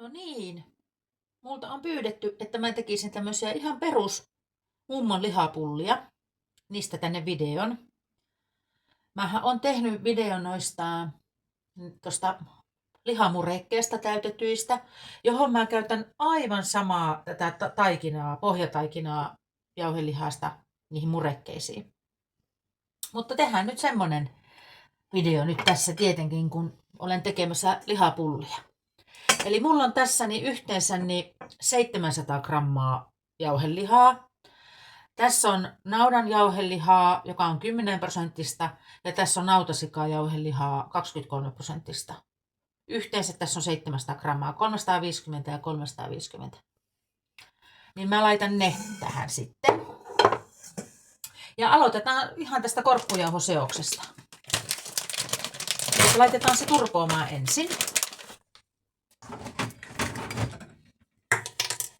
No niin, multa on pyydetty, että mä tekisin tämmöisiä ihan perus mummon lihapullia. Niistä tänne videon. Mähän on tehnyt videon tosta lihamurekkeesta täytetyistä, johon mä käytän aivan samaa tätä taikinaa, pohjataikinaa jauhelihasta niihin murekkeisiin. Mutta tehdään nyt semmonen video nyt tässä tietenkin, kun olen tekemässä lihapullia. Eli mulla on tässä yhteensä 700 grammaa jauhelihaa. Tässä on naudan jauhelihaa, joka on 10%, ja tässä on nautasikajauhelihaa 23%. Yhteensä tässä on 700 grammaa, 350 ja 350. Niin mä laitan ne tähän sitten. Ja aloitetaan ihan tästä korppujauhoseoksesta. Laitetaan se turpoamaan ensin.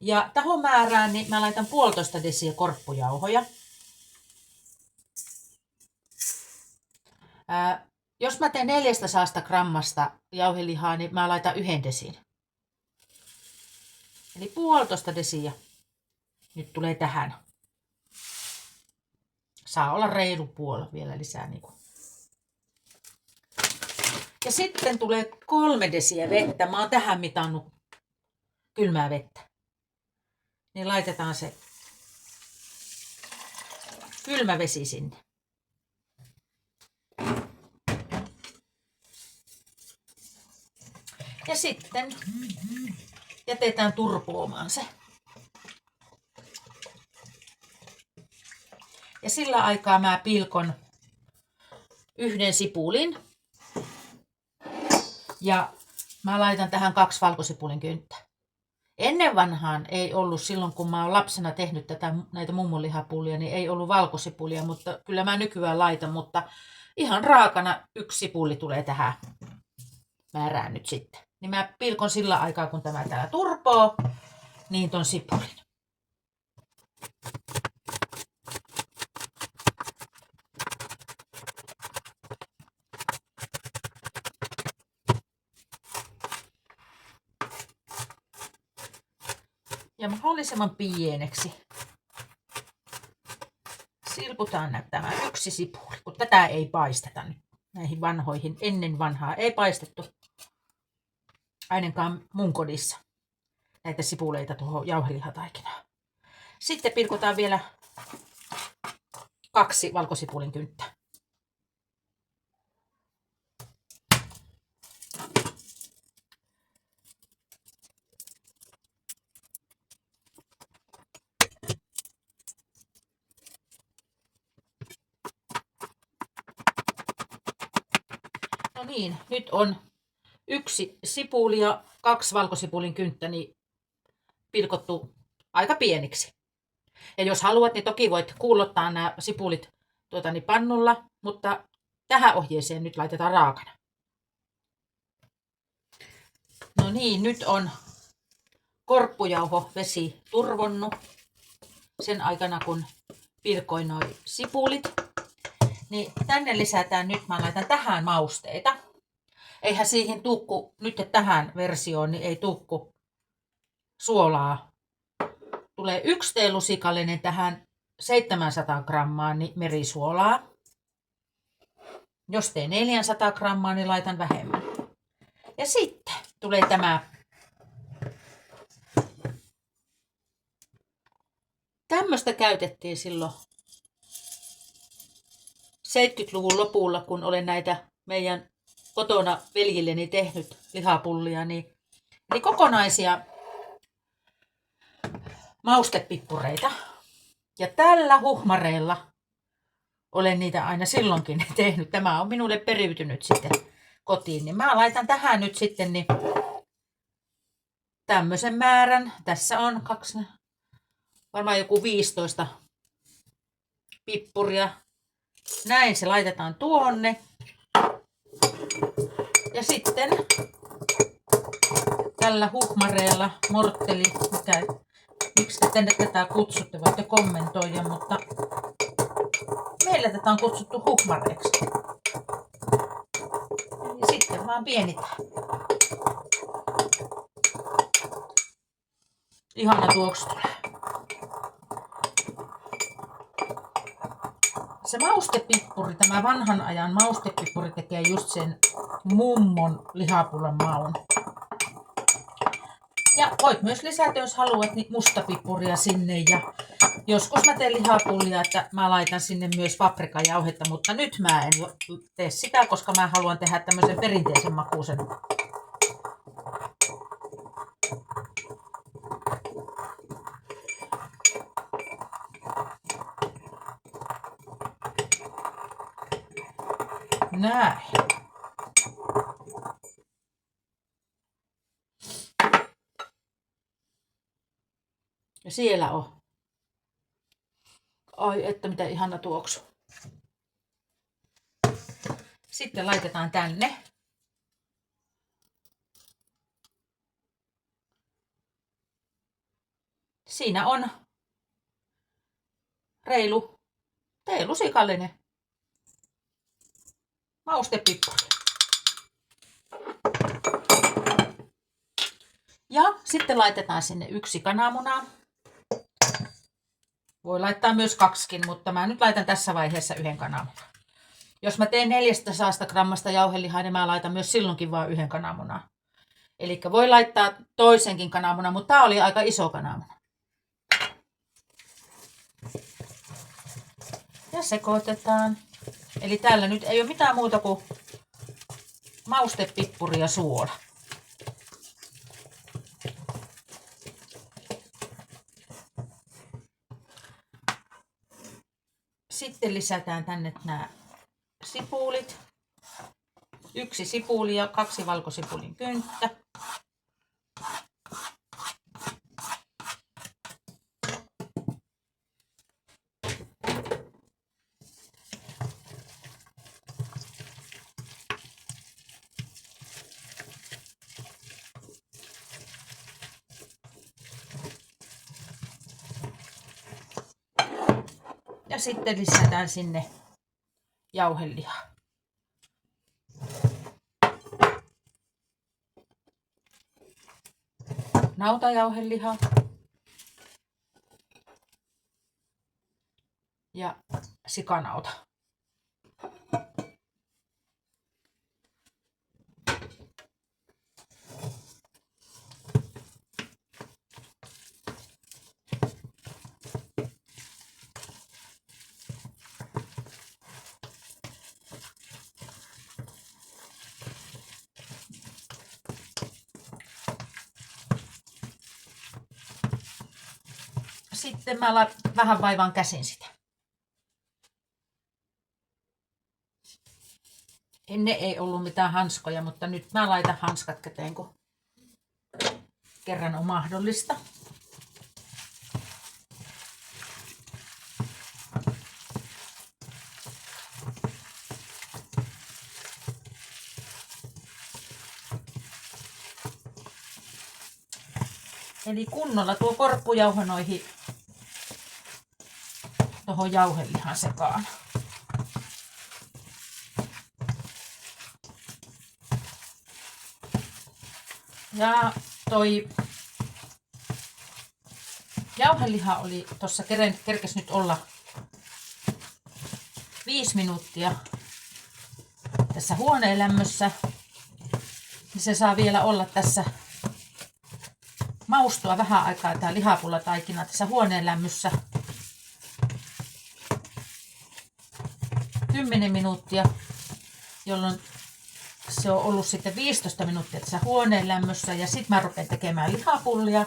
Ja tahon määrään niin mä laitan 1,5 desiä korppujauhoja. Jos mä teen 400 grammasta jauhelihaa, niin mä laitan 1 desin. Eli 1,5 desiä nyt tulee tähän. Saa olla reilu puoli vielä lisää. Ja sitten tulee 3 desiä vettä. Mä oon tähän mitannut kylmää vettä. Niin laitetaan se kylmä vesi sinne. Ja sitten jätetään turpoamaan se. Ja sillä aikaa mä pilkon 1 sipulin. Ja mä laitan tähän 2 valkosipulin kynttä. Ennen vanhaan ei ollut, silloin kun mä oon lapsena tehnyt näitä mummonlihapullia, niin ei ollut valkosipulia, mutta kyllä mä nykyään laitan, mutta ihan raakana 1 sipuli tulee tähän määrään nyt sitten. Niin mä pilkon sillä aikaa, kun tämä täällä turpoo, niin ton sipulin. Ja mahdollisimman pieneksi silputaan tämä 1 sipuli, kun tätä ei paisteta nyt. Näihin vanhoihin, ennen vanhaa ei paistettu, ainakaan mun kodissa, näitä sipuleita tuohon jauhelihataikinaan. Sitten pilkotaan vielä 2 valkosipulin kynttä. No niin, nyt on 1 sipuli ja 2 valkosipulin kynttä niin pilkottu aika pieniksi. Ja jos haluat, niin toki voit kuulottaa nämä sipulit pannulla, mutta tähän ohjeeseen nyt laitetaan raakana. No niin, nyt on korppujauhovesi turvonnut sen aikana, kun pilkoin noi sipulit. Niin tänne lisätään nyt, mä laitan tähän mausteita. Eihän siihen tukku, nyt tähän versioon, niin ei tukku suolaa. Tulee 1 teelusikallinen tähän 700 grammaa niin merisuolaa. Jos teen 400 grammaa, niin laitan vähemmän. Ja sitten tulee tämä. Tämmöistä käytettiin silloin 70-luvun lopulla, kun olen näitä meidän kotona veljilleni tehnyt lihapullia, niin eli kokonaisia maustepippureita. Ja tällä huhmareella olen niitä aina silloinkin tehnyt. Tämä on minulle periytynyt sitten kotiin. Niin mä laitan tähän nyt sitten niin tämmöisen määrän. Tässä on varmaan joku 15 pippuria. Näin se laitetaan tuonne. Ja sitten tällä huhmareella, mortteli, miksi te tänne tätä kutsutte, voitte kommentoida, mutta meillä tätä on kutsuttu huhmareeksi. Ja sitten vaan pienitään. Ihana tuoksu tulee. Se maustepippuri, tämä vanhan ajan maustepippuri tekee just sen mummon lihapullan maun. Ja voit myös lisätä, jos haluat, niin mustapippuria sinne. Ja joskus mä teen lihapullia, että mä laitan sinne myös paprikajauhetta, mutta nyt mä en tee sitä, koska mä haluan tehdä tämmöisen perinteisen makuisen. Näin. Ja siellä on. Ai että mitä ihana tuoksu. Sitten laitetaan tänne. Siinä on reilu teelusikallinen maustepippuri. Ja sitten laitetaan sinne 1 kananmuna. Voi laittaa myös 2, mutta mä nyt laitan tässä vaiheessa 1 kananmunan. Jos mä teen 400 grammasta jauhelihaa, niin mä laitan myös silloinkin vain 1 kananmunan. Eli voi laittaa toisenkin kananmunan, mutta tää oli aika iso kananmuna. Ja sekoitetaan. Eli täällä nyt ei ole mitään muuta kuin maustepippuri ja suola. Sitten lisätään tänne nämä sipulit. 1 sipuli ja 2 valkosipulin kynttä. Ja sitten lisätään sinne jauhelihaa. Nautajauhelihaa. Ja sikanauta. Sitten mä vähän vaivaan käsin sitä. Ennen ei ollut mitään hanskoja, mutta nyt mä laitan hanskat käteen, kun kerran on mahdollista. Eli kunnolla tuo korppujauho noihin tuohon jauhelihan sekaan. Ja toi jauheliha oli tuossa kerkes nyt olla 5 minuuttia tässä huoneen lämmössä. Niin se saa vielä olla tässä maustua vähän aikaa tää lihapullataikina tässä huoneen lämmössä. 10 minuuttia, jolloin se on ollut sitten 15 minuuttia tässä huoneen lämmössä ja sitten mä rupean tekemään lihapullia.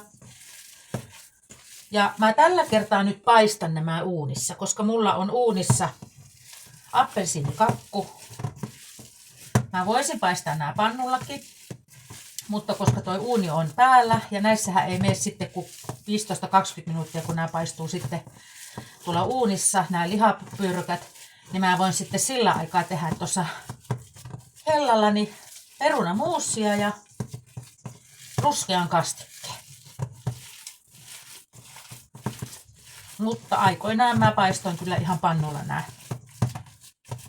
Ja mä tällä kertaa nyt paistan nämä uunissa, koska mulla on uunissa appelsiinikakku. Mä voisin paistaa nämä pannullakin, mutta koska toi uuni on päällä ja näissähän ei mene sitten kuin 15-20 minuuttia, kun nämä paistuu sitten tuolla uunissa, nämä lihapyörykät, niin mä voin sitten sillä aikaa tehdä tuossa hellallani perunamuusia ja ruskean kastikkeen. Mutta aikoinaan mä paistoin kyllä ihan pannulla nämä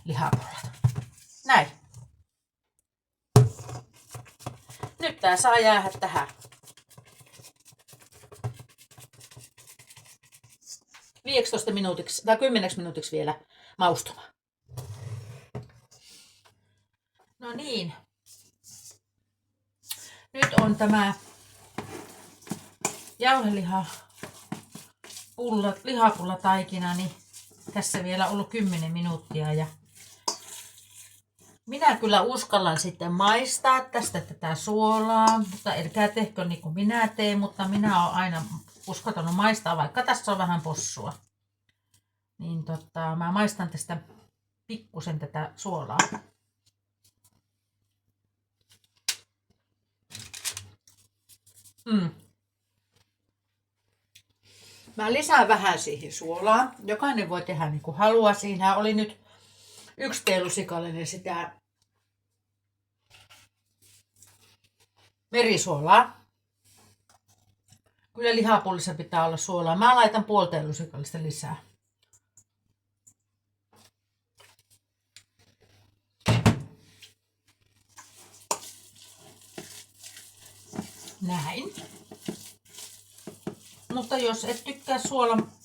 lihapullat. Näin. Nyt tää saa jäädä tähän 15 minuutiksi tai 10 minuutiksi vielä maustumaan. No niin. Nyt on tämä lihapullataikinani niin tässä vielä ollut 10 minuuttia ja minä kyllä uskallan sitten maistaa tästä tätä suolaa, mutta älkää tehkö niin kuin minä teen, mutta minä olen aina uskaltanut maistaa, vaikka tässä on vähän possua. Niin mä maistan tästä pikkusen tätä suolaa. Mä lisään vähän siihen suolaa. Jokainen voi tehdä niin kuin haluaa. Siinä oli nyt 1 teelusikallinen sitä merisuolaa. Kyllä lihapullissa pitää olla suolaa. Mä laitan 0,5 teelusikallista lisää. Näin. Mutta jos et tykkää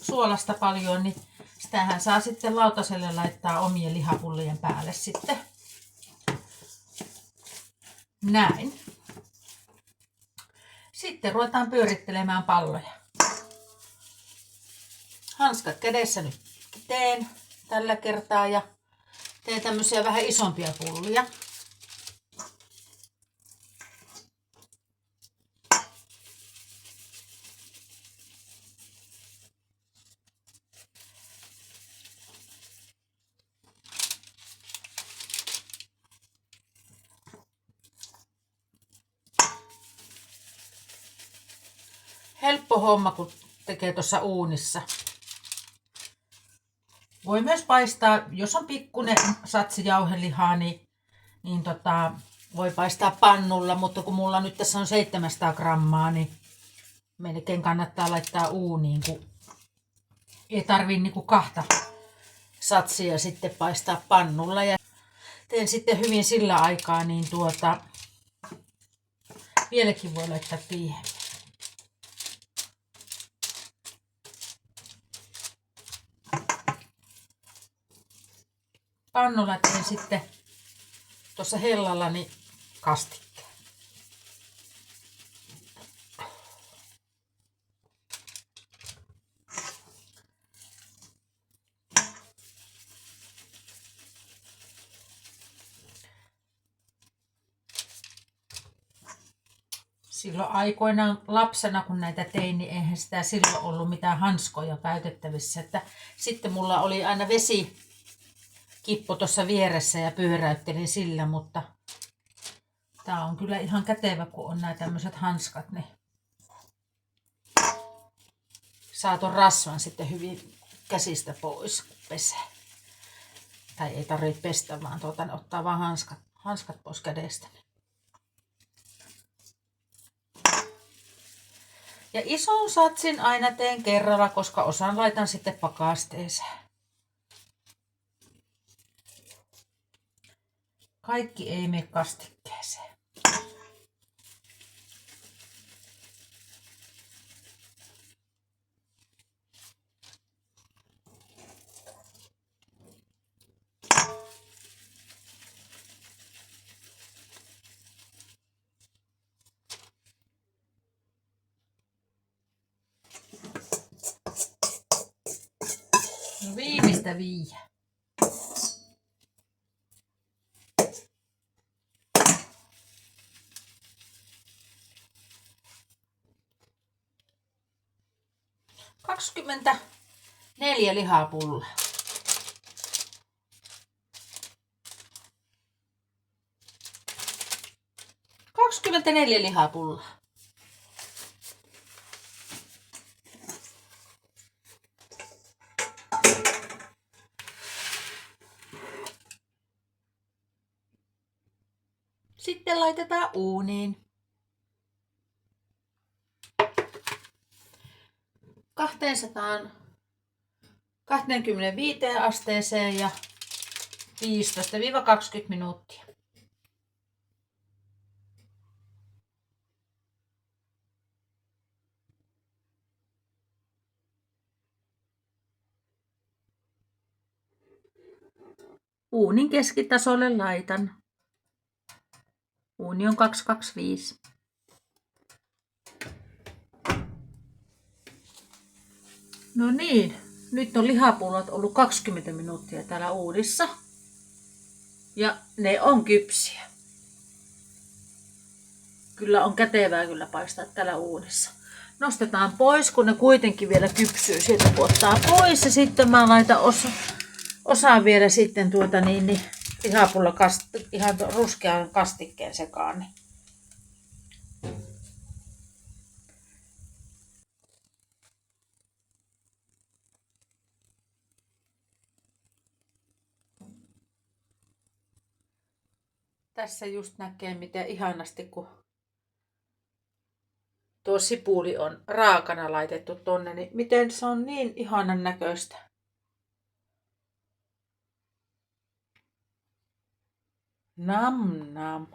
suolasta paljon, niin sitähän saa sitten lautaselle laittaa omien lihapullien päälle sitten. Näin. Sitten ruvetaan pyörittelemään palloja. Hanskat kädessä nyt teen tällä kertaa ja teen tämmöisiä vähän isompia pullia. Helppo homma, kun tekee tuossa uunissa. Voi myös paistaa, jos on pikkuinen satsi jauhelihaa, niin voi paistaa pannulla, mutta kun mulla nyt tässä on 700 grammaa, niin melkein kannattaa laittaa uuniin, kun ei tarvii niinku 2 satsia sitten paistaa pannulla. Ja teen sitten hyvin sillä aikaa, niin vieläkin voi laittaa tiihem. Pannulla teen sitten tuossa hellalla niin kastikkeen. Silloin aikoinaan lapsena, kun näitä tein, niin eihän sitä silloin ollut mitään hanskoja käytettävissä. Että sitten mulla oli aina vesikippo tuossa vieressä ja pyöräyttelin sillä, mutta tää on kyllä ihan kätevä, kun on nämä tämmöiset hanskat, niin saa ton rasvan sitten hyvin käsistä pois, kun pesee. Tai ei tarvitse pestä, vaan ottaa vaan hanskat pois kädestä. Ja ison satsin aina teen kerralla, koska osan laitan sitten pakasteeseen. Kaikki ei mene kastikkeeseen. No viimeistä viiä. Kaksikymmentä 4 lihapullaa. Kaksikymmentäneljä lihapullaa. Sitten laitetaan uuniin. 225 asteeseen ja 15-20 minuuttia. Uunin keskitasolle laitan. Uuni on 225. No niin, nyt on lihapullot ollut 20 minuuttia täällä uunissa. Ja ne on kypsiä. Kyllä on kätevää kyllä paistaa täällä uunissa. Nostetaan pois, kun ne kuitenkin vielä kypsyy. Sieltä kun ottaa pois ja sitten mä laitan osaan vielä sitten lihapulla ihan ruskean kastikkeen sekaan. Niin. Tässä just näkee miten ihanasti kun tuo sipuli on raakana laitettu tonne, niin miten se on niin ihanan näköistä. Nam nam.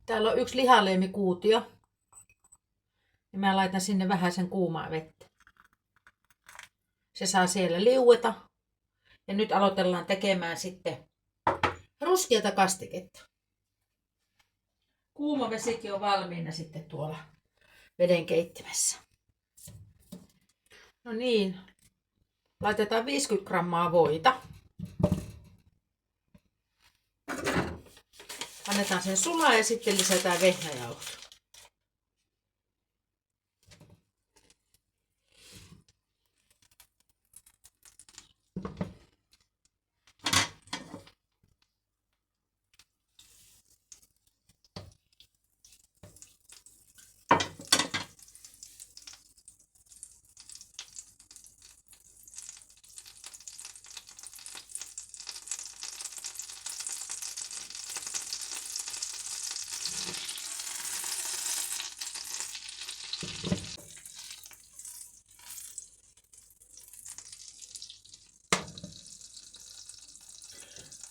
Täällä on yksi lihaleimikuutio. Ja mä laitan sinne vähän sen kuumaa vettä. Se saa siellä liueta. Ja nyt aloitellaan tekemään sitten ruskeata kastiketta. Kuuma vesikin on valmiina sitten tuolla vedenkeittimessä. No niin, laitetaan 50 grammaa voita. Annetaan sen sulaa ja sitten lisätään vehnäjauhot.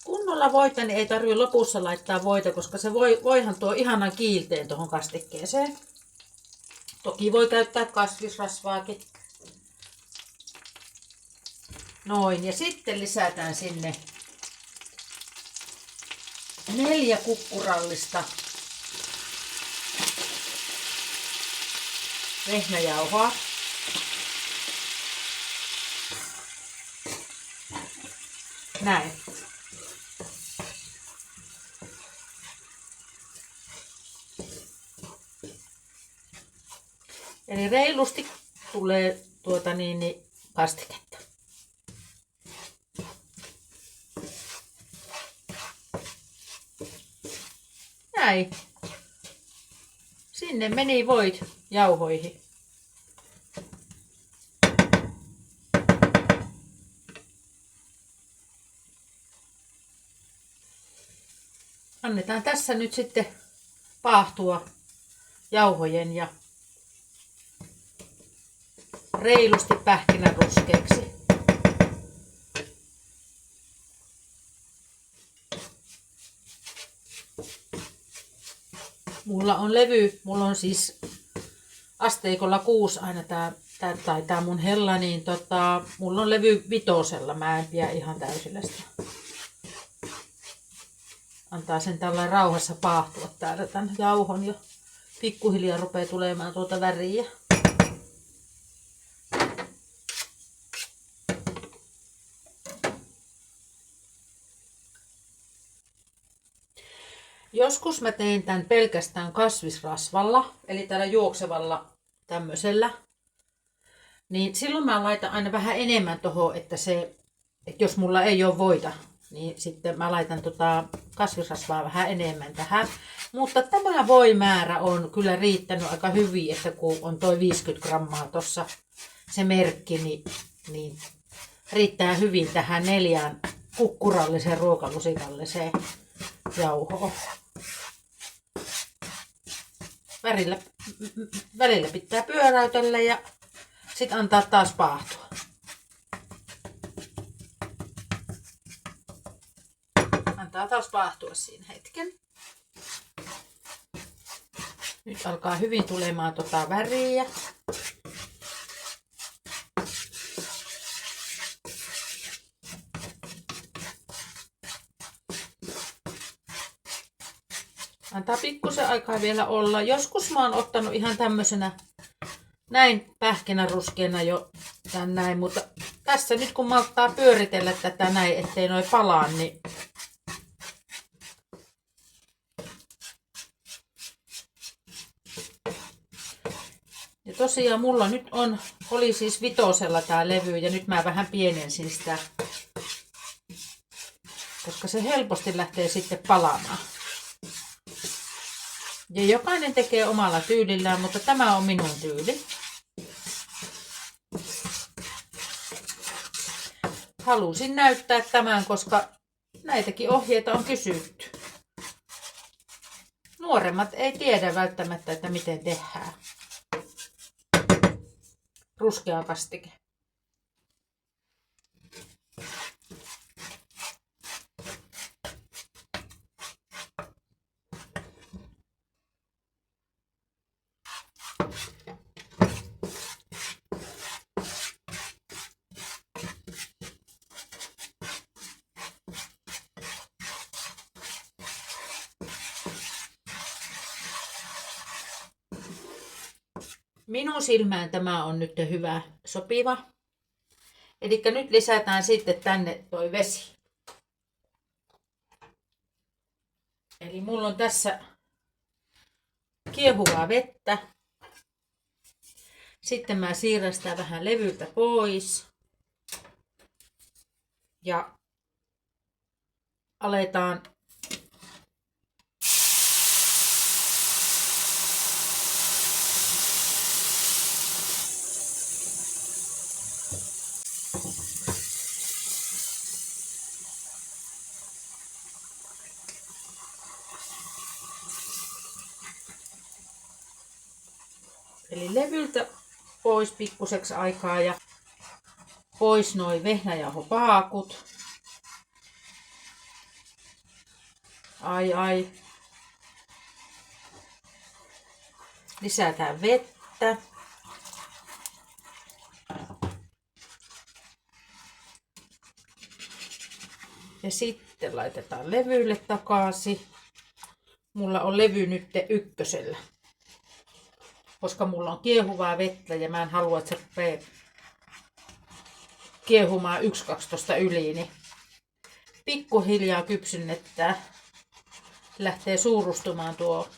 Kunnolla voita, niin ei tarvitse lopussa laittaa voita, koska se voihan tuo ihanan kiilteen tuohon kastikkeeseen. Toki voi käyttää kasvisrasvaakin. Noin, ja sitten lisätään sinne 4 kukkurallista vehnäjauhoa. Näin. Eli reilusti tulee kastiketta. Näin. Sinne meni voit jauhoihin. Annetaan tässä nyt sitten paahtua jauhojen ja reilusti pähkinän ruskeaksi. Mulla on siis asteikolla 6 aina tää mun hella, niin mulla on levy 5. Mä en pidä ihan täysillä sitä. Antaa sen tällä rauhassa paahtua täällä tän jauhon ja pikkuhiljaa rupeaa tulemaan tuota väriä. Joskus mä tein tän pelkästään kasvisrasvalla, eli tällä juoksevalla tämmöisellä. Niin silloin mä laitan aina vähän enemmän tohon, että jos mulla ei ole voita, niin sitten mä laitan kasvisrasvaa vähän enemmän tähän. Mutta tämä voimäärä on kyllä riittänyt aika hyvin, että kun on toi 50 grammaa tossa se merkki, niin riittää hyvin tähän 4 kukkuralliseen ruokalusikalliseen jauhoon. Välillä pitää pyöräytellä ja sitten antaa taas paahtua. antaa taas vaahtua siinä hetken. Nyt alkaa hyvin tulemaan väriä. Antaa pikkusen aikaa vielä olla. Joskus mä oon ottanut ihan tämmöisenä näin pähkinäruskeana jo tän näin, mutta tässä nyt kun malttaa pyöritellä tätä näin, ettei noi palaa, niin ja tosiaan mulla nyt oli siis 5 tää levy ja nyt mä vähän pienensin sitä, koska se helposti lähtee sitten palaamaan. Ja jokainen tekee omalla tyylillään, mutta tämä on minun tyyli. Halusin näyttää tämän, koska näitäkin ohjeita on kysytty. Nuoremmat ei tiedä välttämättä, että miten tehdään ruskea kastike. Minun silmään tämä on nyt hyvä, sopiva. Eli nyt lisätään sitten tänne toi vesi. Eli mulla on tässä kiehuvaa vettä. Sitten mä siirrän sitä vähän levyltä pois. Ja aletaan eli levyltä pois pikkuseksi aikaa ja pois noi vehnäjauhopaakut. Ai. Lisätään vettä. Ja sitten laitetaan levylle takaisin. Mulla on levy nyt 1. Koska mulla on kiehuvaa vettä ja mä en halua, että se rupeaa kiehumaan 1-2 yli, niin pikkuhiljaa kypsynnetään. Lähtee suurustumaan tuo.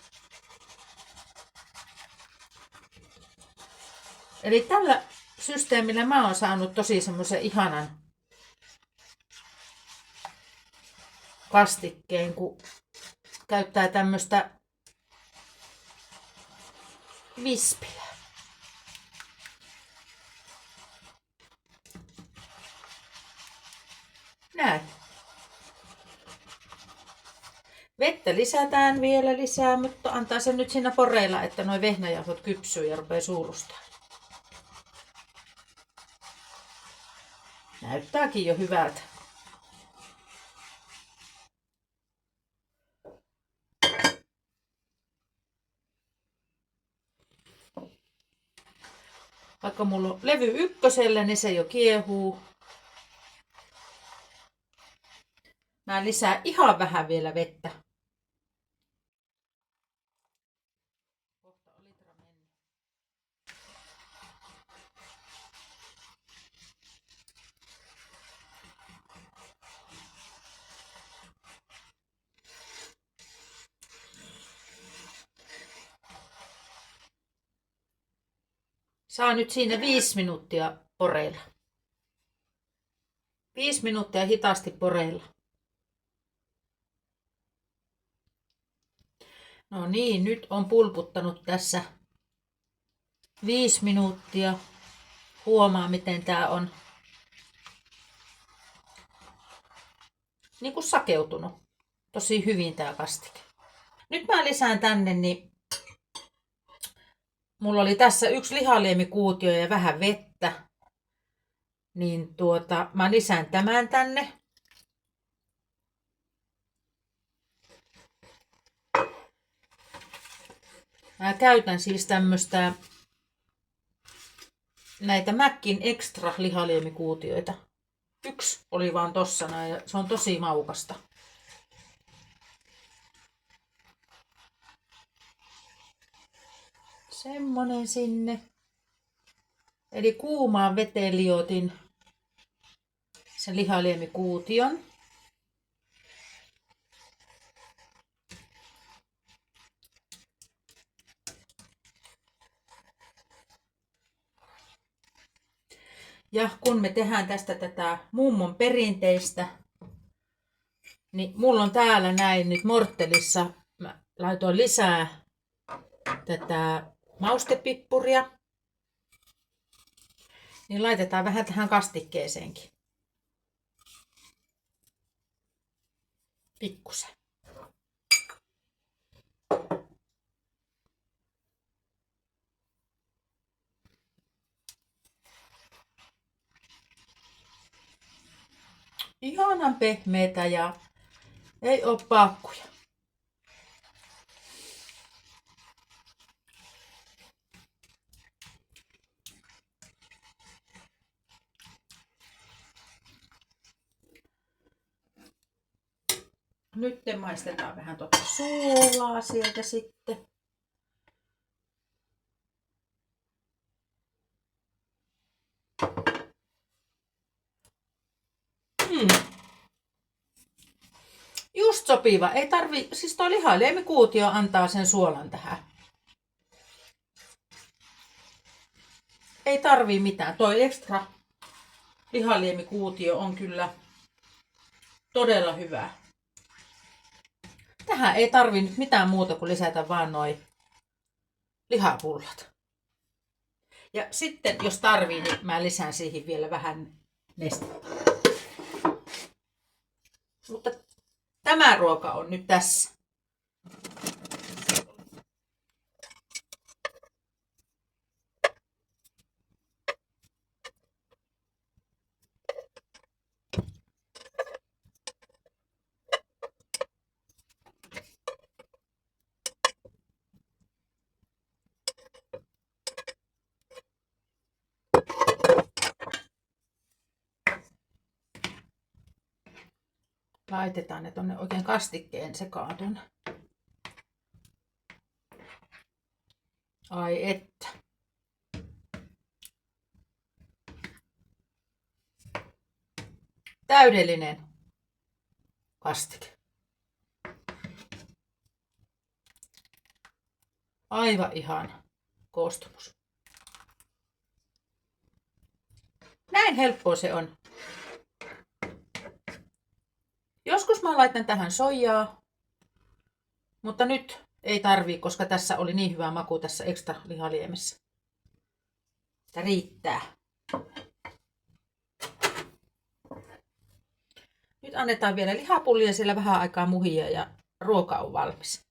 Eli tällä systeemillä mä oon saanut tosi semmoisen ihanan kastikkeen, kun käyttää tämmöistä vispiä. Näin. Vettä lisätään vielä lisää, mutta antaa sen nyt siinä poreilla, että nuo vehnäjauhot kypsyy ja rupeaa suurustamaan. Näyttääkin jo hyvältä. Vaikka mulla on levy 1, niin se jo kiehuu. Mä lisään ihan vähän vielä vettä. Kohta on litra mennyt. Saa nyt siinä 5 minuuttia poreilla. 5 minuuttia hitaasti poreilla. No niin, nyt on pulputtanut tässä 5 minuuttia. Huomaa, miten tää on niin kuin sakeutunut. Tosi hyvin tää kastike. Nyt mä lisään tänne, niin mulla oli tässä 1 lihaliemikuutio ja vähän vettä. Niin mä lisään tämän tänne. Mä käytän siis tämmöstä näitä Mäkkin Extra lihaliemikuutioita. Yksi oli vaan tossa ja se on tosi maukasta. Semmonen sinne. Eli kuumaan veteen liotin sen lihaliemikuution. Ja kun me tehdään tästä tätä mummon perinteistä, niin mulla on täällä näin nyt morttelissa, mä laitoin lisää tätä maustepippuria. Niin laitetaan vähän tähän kastikkeeseenkin. Pikkusen. Ihanan pehmeitä ja ei oo paakkuja. Nyt maistetaan vähän tuota suolaa sieltä sitten. Just sopiva. Ei tarvi, siis toi lihaliemikuutio antaa sen suolan tähän. Ei tarvii mitään. Toi extra lihaliemikuutio on kyllä todella hyvä. Tähän ei tarvii nyt mitään muuta kuin lisätä vaan noi lihapullat. Ja sitten jos tarvii, niin mä lisään siihen vielä vähän nestettä. Mutta tämä ruoka on nyt tässä. Laitetaan ne tonne oikein kastikkeen sekaatun. Ai että. Täydellinen kastike. Aivan ihana koostumus. Näin helppoa se on. Joskus mä laitan tähän soijaa, mutta nyt ei tarvii, koska tässä oli niin hyvä maku tässä extra lihaliemessä. Tämä riittää. Nyt annetaan vielä lihapullia siellä vähän aikaa muhia ja ruoka on valmis.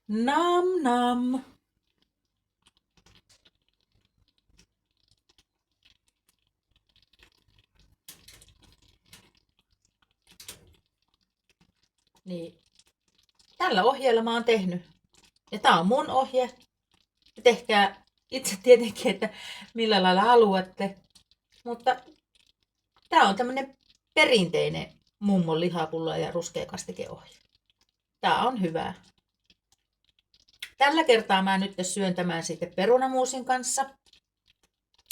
Nam nam. Niin. Tällä ohjeella mä oon tehnyt. Ja tää on mun ohje. Tehkää itse tietenkin, että millä lailla haluatte. Mutta tää on tämmönen perinteinen mummon lihapulla ja ruskeakastikeohje. Tää on hyvää. Tällä kertaa mä nyt syön tämän sitten perunamuusin kanssa.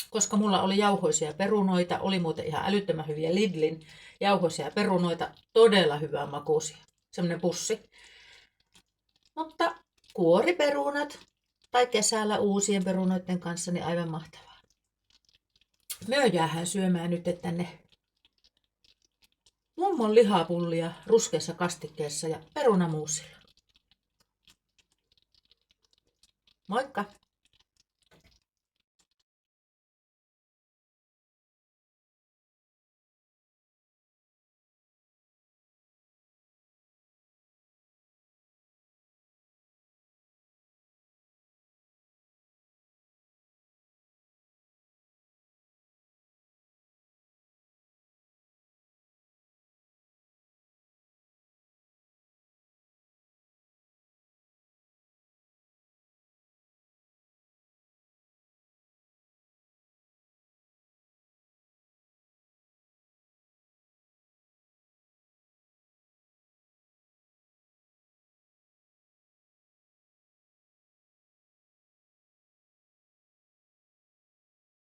Koska mulla oli jauhoisia perunoita. Oli muuten ihan älyttömän hyviä Lidlin jauhoisia perunoita. Todella hyvää makuisia. Semmonen pussi. Mutta kuoriperunat tai kesällä uusien perunoiden kanssa, niin aivan mahtavaa. Me jäähän syömään nyt tänne mummon lihapullia ruskeassa kastikkeessa ja perunamuusilla. Moikka!